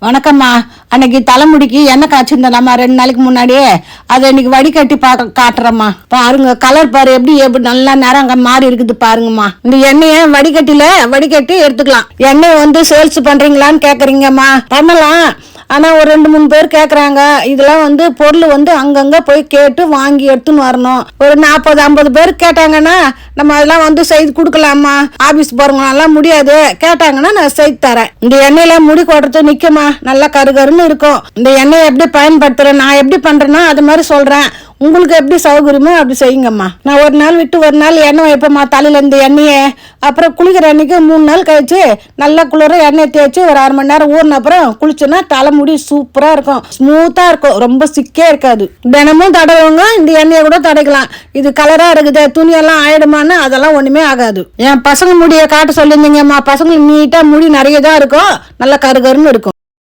வணக்கம்மா. அன்னைக்கு தலைமுடிக்கு எண்ணெய் காய்ச்சிருந்தேன்மா 2 நாளைக்கு முன்னாடியே. அதை இன்னைக்கு வடிகட்டி காட்டுறேம்மா. பாருங்க கலர் பாரு எப்படி நல்லா நேரம் மாறி இருக்குது பாருங்கம்மா. இந்த எண்ணெயை வடிகட்டி எடுத்துக்கலாம். எண்ணெய் சேல்ஸ் பண்றீங்களான்னு கேக்குறீங்கம்மா. பண்ணலாம். ஆனா ஒரு 2-3 பேர் கேக்குறாங்க. இதெல்லாம் பொருள் அங்கங்க போய் கேட்டு வாங்கி எடுத்துன்னு வரணும். ஒரு 40-50 பேர் கேட்டாங்கன்னா நம்ம அதெல்லாம் செய்து கொடுக்கலாமா. ஆபீஸ் போறவங்களாம் முடியாது. கேட்டாங்கன்னா நான் செய்து தரேன். இந்த எண்ணெயில முடி கொட்டுறது நிக்குமா, நல்லா கருகருன்னு இருக்கும். இந்த எண்ணெயை எப்படி பயன்படுத்துறேன், நான் எப்படி பண்றேன்னா அது மாதிரி சொல்றேன். உங்களுக்கு எப்படி சௌகரியமோ அப்படி செய்யுங்கம்மா. நான் ஒரு நாள் விட்டு ஒரு நாள் எண்ணெய் வைப்பேம்மா தலையில இந்த எண்ணெயை. அப்புறம் குளிக்கிற அன்னைக்கு 3 நாள் கழிச்சு நல்லா குளிர எண்ணெய் தேய்ச்சி ஒரு 1/2 மணி நேரம் ஊறின அப்புறம் குளிச்சோன்னா தலைமுடி சூப்பரா இருக்கும், ஸ்மூத்தா இருக்கும், ரொம்ப சிக்கே இருக்காது. தினமும் தடவுங்க. இந்த எண்ணெயை கூட தடைக்கலாம். இது கலரா இருக்குது, துணியெல்லாம் ஆயிடுமான்னு அதெல்லாம் ஒண்ணுமே ஆகாது. என் பசங்க முடியை காட்ட சொல்லியிருந்தீங்கம்மா. பசங்களுக்கு நீட்டா முடி நிறைய தான் இருக்கும், நல்லா கருகருன்னு இருக்கும்.